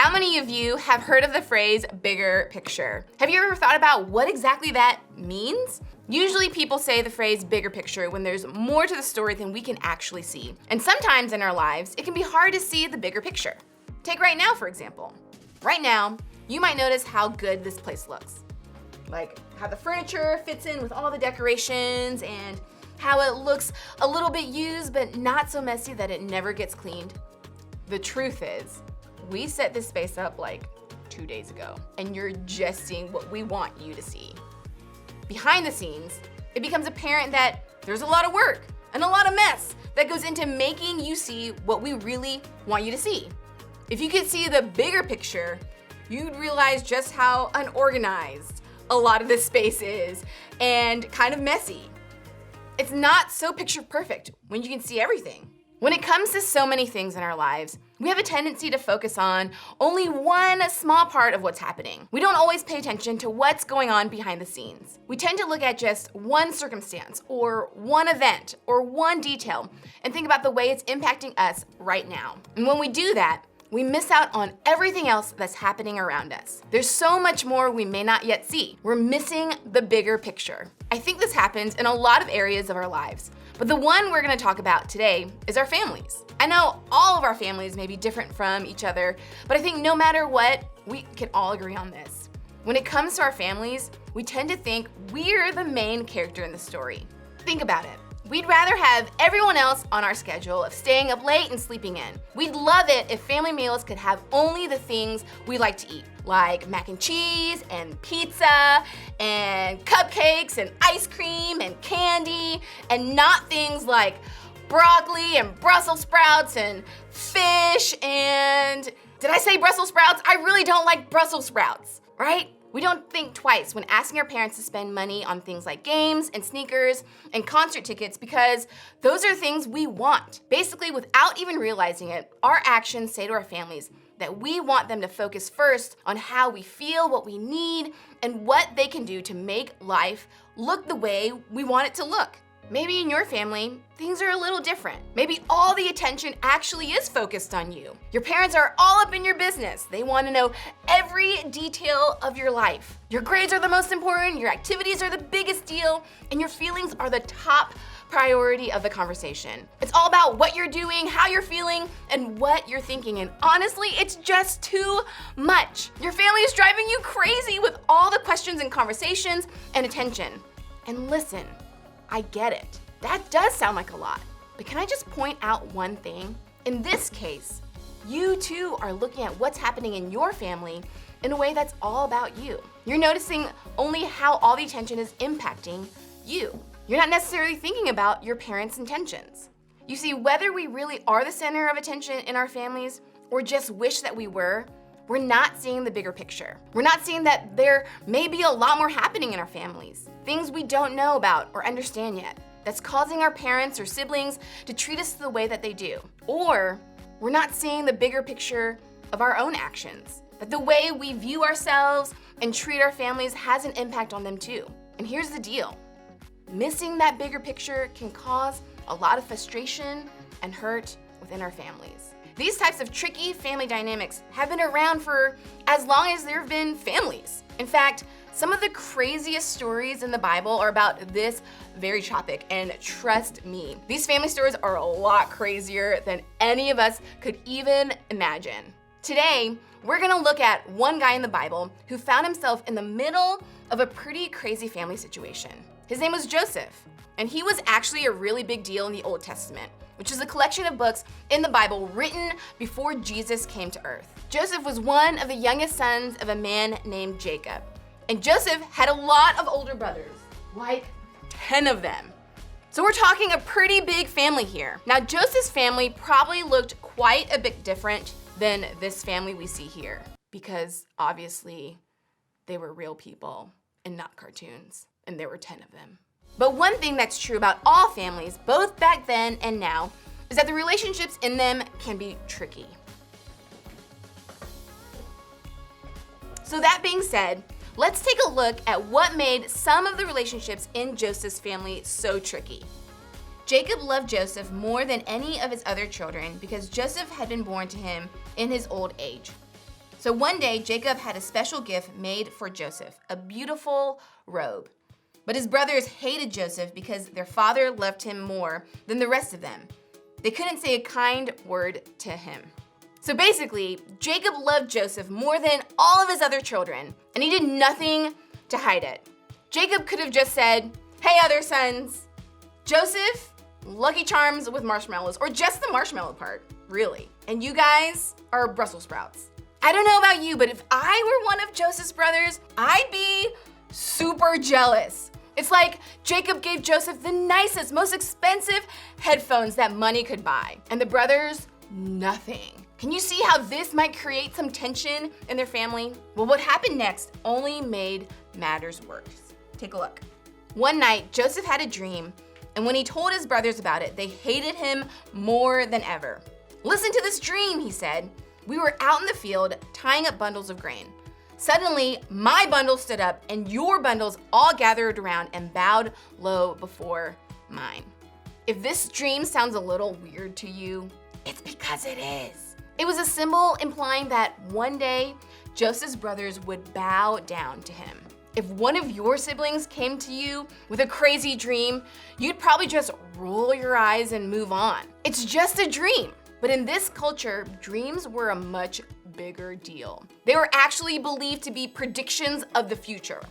How many of you have heard of the phrase bigger picture? Have you ever thought about what exactly that means? Usually people say the phrase bigger picture when there's more to the story than we can actually see. And sometimes in our lives, it can be hard to see the bigger picture. Take right now, for example. Right now, you might notice how good this place looks. Like how the furniture fits in with all the decorations and how it looks a little bit used but not so messy that it never gets cleaned. The truth is, we set this space up like 2 days ago, and you're just seeing what we want you to see. Behind the scenes, it becomes apparent that there's a lot of work and a lot of mess that goes into making you see what we really want you to see. If you could see the bigger picture, you'd realize just how unorganized a lot of this space is and kind of messy. It's not so picture perfect when you can see everything. When it comes to so many things in our lives, we have a tendency to focus on only one small part of what's happening. We don't always pay attention to what's going on behind the scenes. We tend to look at just one circumstance or one event or one detail and think about the way it's impacting us right now. And when we do that, we miss out on everything else that's happening around us. There's so much more we may not yet see. We're missing the bigger picture. I think this happens in a lot of areas of our lives, but the one we're gonna talk about today is our families. I know all of our families may be different from each other, but I think no matter what, we can all agree on this. When it comes to our families, we tend to think we're the main character in the story. Think about it. We'd rather have everyone else on our schedule of staying up late and sleeping in. We'd love it if family meals could have only the things we like to eat, like mac and cheese and pizza and cupcakes and ice cream and candy, and not things like broccoli and Brussels sprouts and fish and, did I say Brussels sprouts? I really don't like Brussels sprouts, right? We don't think twice when asking our parents to spend money on things like games and sneakers and concert tickets because those are things we want. Basically, without even realizing it, our actions say to our families that we want them to focus first on how we feel, what we need, and what they can do to make life look the way we want it to look. Maybe in your family, things are a little different. Maybe all the attention actually is focused on you. Your parents are all up in your business. They want to know every detail of your life. Your grades are the most important, your activities are the biggest deal, and your feelings are the top priority of the conversation. It's all about what you're doing, how you're feeling, and what you're thinking. And honestly, it's just too much. Your family is driving you crazy with all the questions and conversations and attention. And listen, I get it. That does sound like a lot. But can I just point out one thing? In this case, you too are looking at what's happening in your family in a way that's all about you. You're noticing only how all the attention is impacting you. You're not necessarily thinking about your parents' intentions. You see, whether we really are the center of attention in our families or just wish that we were, we're not seeing the bigger picture. We're not seeing that there may be a lot more happening in our families, things we don't know about or understand yet, that's causing our parents or siblings to treat us the way that they do. Or we're not seeing the bigger picture of our own actions, that the way we view ourselves and treat our families has an impact on them too. And here's the deal. Missing that bigger picture can cause a lot of frustration and hurt within our families. These types of tricky family dynamics have been around for as long as there have been families. In fact, some of the craziest stories in the Bible are about this very topic, and trust me, these family stories are a lot crazier than any of us could even imagine. Today, we're gonna look at one guy in the Bible who found himself in the middle of a pretty crazy family situation. His name was Joseph, and he was actually a really big deal in the Old Testament, which is a collection of books in the Bible written before Jesus came to earth. Joseph was one of the youngest sons of a man named Jacob. And Joseph had a lot of older brothers, like 10 of them. So we're talking a pretty big family here. Now, Joseph's family probably looked quite a bit different than this family we see here, because obviously they were real people and not cartoons, and there were 10 of them. But one thing that's true about all families, both back then and now, is that the relationships in them can be tricky. So that being said, let's take a look at what made some of the relationships in Joseph's family so tricky. Jacob loved Joseph more than any of his other children because Joseph had been born to him in his old age. So one day, Jacob had a special gift made for Joseph, a beautiful robe. But his brothers hated Joseph because their father loved him more than the rest of them. They couldn't say a kind word to him. So basically, Jacob loved Joseph more than all of his other children, and he did nothing to hide it. Jacob could have just said, "Hey, other sons, Joseph, Lucky Charms with marshmallows," or just the marshmallow part, really. And you guys are Brussels sprouts. I don't know about you, but if I were one of Joseph's brothers, I'd be super jealous. It's like Jacob gave Joseph the nicest, most expensive headphones that money could buy, and the brothers, nothing. Can you see how this might create some tension in their family? Well, what happened next only made matters worse. Take a look. One night, Joseph had a dream, and when he told his brothers about it, they hated him more than ever. "Listen to this dream," he said. "We were out in the field tying up bundles of grain. Suddenly, my bundle stood up and your bundles all gathered around and bowed low before mine." If this dream sounds a little weird to you, it's because it is. It was a symbol implying that one day, Joseph's brothers would bow down to him. If one of your siblings came to you with a crazy dream, you'd probably just roll your eyes and move on. It's just a dream. But in this culture, dreams were a much bigger deal. They were actually believed to be predictions of the future.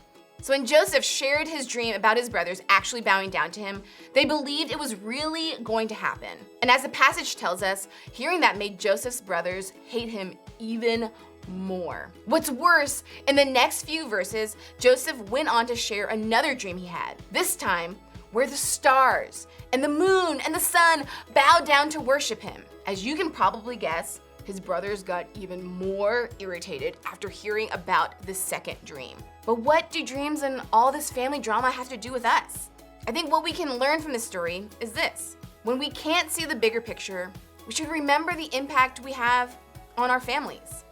So when Joseph shared his dream about his brothers actually bowing down to him, they believed it was really going to happen. And as the passage tells us, hearing that made Joseph's brothers hate him even more. What's worse, in the next few verses, Joseph went on to share another dream he had. This time, where the stars and the moon and the sun bowed down to worship him. As you can probably guess, his brothers got even more irritated after hearing about this second dream. But what do dreams and all this family drama have to do with us? I think what we can learn from this story is this. When we can't see the bigger picture, we should remember the impact we have on our families.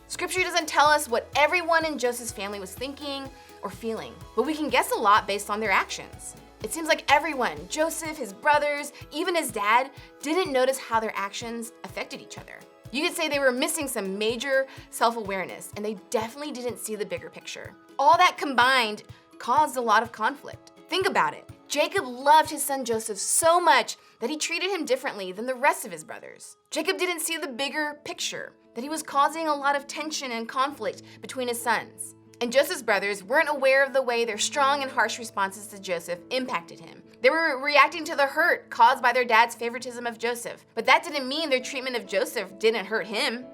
Scripture doesn't tell us what everyone in Joseph's family was thinking or feeling, but we can guess a lot based on their actions. It seems like everyone, Joseph, his brothers, even his dad, didn't notice how their actions affected each other. You could say they were missing some major self-awareness, and they definitely didn't see the bigger picture. All that combined caused a lot of conflict. Think about it. Jacob loved his son Joseph so much that he treated him differently than the rest of his brothers. Jacob didn't see the bigger picture, that he was causing a lot of tension and conflict between his sons. And Joseph's brothers weren't aware of the way their strong and harsh responses to Joseph impacted him. They were reacting to the hurt caused by their dad's favoritism of Joseph. But that didn't mean their treatment of Joseph didn't hurt him.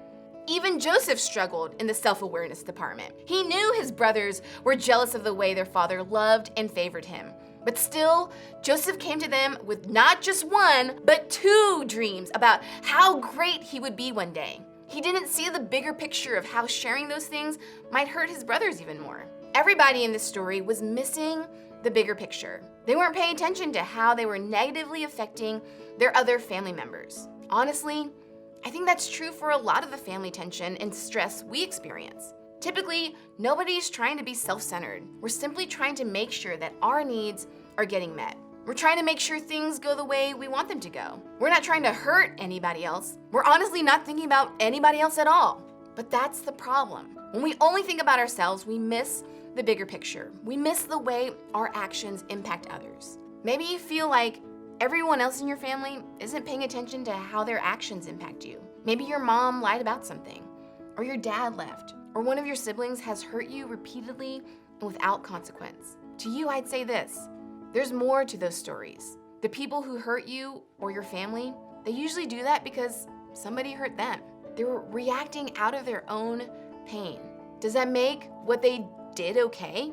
Even Joseph struggled in the self-awareness department. He knew his brothers were jealous of the way their father loved and favored him. But still, Joseph came to them with not just one, but two dreams about how great he would be one day. He didn't see the bigger picture of how sharing those things might hurt his brothers even more. Everybody in this story was missing the bigger picture. They weren't paying attention to how they were negatively affecting their other family members. Honestly, I think that's true for a lot of the family tension and stress we experience. Typically, nobody's trying to be self-centered. We're simply trying to make sure that our needs are getting met. We're trying to make sure things go the way we want them to go. We're not trying to hurt anybody else. We're honestly not thinking about anybody else at all. But that's the problem. When we only think about ourselves, we miss the bigger picture. We miss the way our actions impact others. Maybe you feel like everyone else in your family isn't paying attention to how their actions impact you. Maybe your mom lied about something, or your dad left, or one of your siblings has hurt you repeatedly and without consequence. To you, I'd say this. There's more to those stories. The people who hurt you or your family, they usually do that because somebody hurt them. They were reacting out of their own pain. Does that make what they did okay?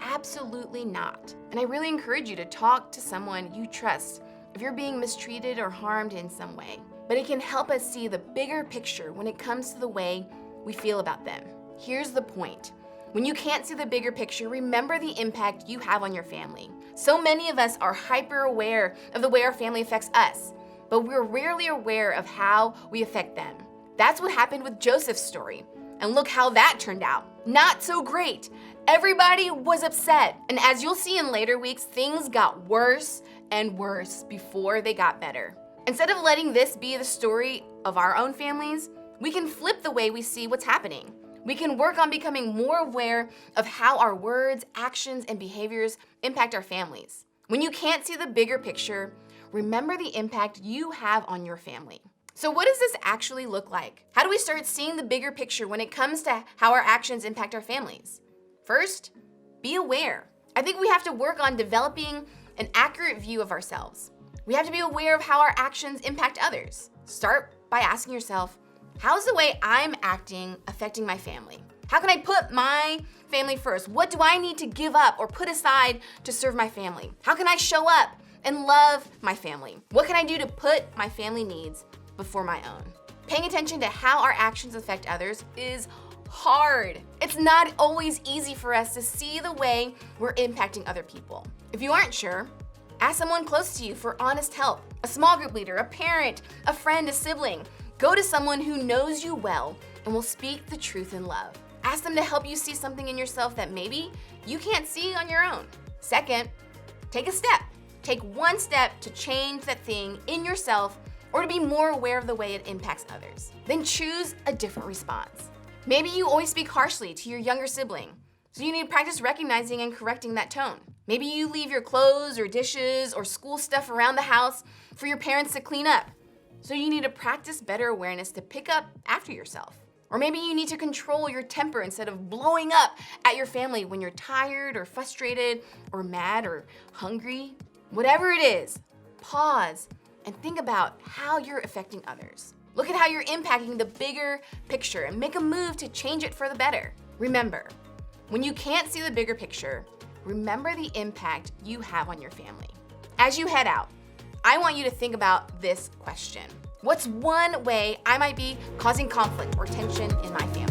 Absolutely not. And I really encourage you to talk to someone you trust if you're being mistreated or harmed in some way. But it can help us see the bigger picture when it comes to the way we feel about them. Here's the point. When you can't see the bigger picture, remember the impact you have on your family. So many of us are hyper aware of the way our family affects us, but we're rarely aware of how we affect them. That's what happened with Joseph's story. And look how that turned out. Not so great. Everybody was upset. And as you'll see in later weeks, things got worse and worse before they got better. Instead of letting this be the story of our own families, we can flip the way we see what's happening. We can work on becoming more aware of how our words, actions, and behaviors impact our families. When you can't see the bigger picture, remember the impact you have on your family. So what does this actually look like? How do we start seeing the bigger picture when it comes to how our actions impact our families? First, be aware. I think we have to work on developing an accurate view of ourselves. We have to be aware of how our actions impact others. Start by asking yourself, how's the way I'm acting affecting my family? How can I put my family first? What do I need to give up or put aside to serve my family? How can I show up and love my family? What can I do to put my family needs before my own? Paying attention to how our actions affect others is hard. It's not always easy for us to see the way we're impacting other people. If you aren't sure, ask someone close to you for honest help. A small group leader, a parent, a friend, a sibling. Go to someone who knows you well and will speak the truth in love. Ask them to help you see something in yourself that maybe you can't see on your own. Second, take a step. Take one step to change that thing in yourself or to be more aware of the way it impacts others. Then choose a different response. Maybe you always speak harshly to your younger sibling, so you need to practice recognizing and correcting that tone. Maybe you leave your clothes or dishes or school stuff around the house for your parents to clean up, so you need to practice better awareness to pick up after yourself. Or maybe you need to control your temper instead of blowing up at your family when you're tired or frustrated or mad or hungry. Whatever it is, pause and think about how you're affecting others. Look at how you're impacting the bigger picture and make a move to change it for the better. Remember, when you can't see the bigger picture, remember the impact you have on your family. As you head out, I want you to think about this question. What's one way I might be causing conflict or tension in my family?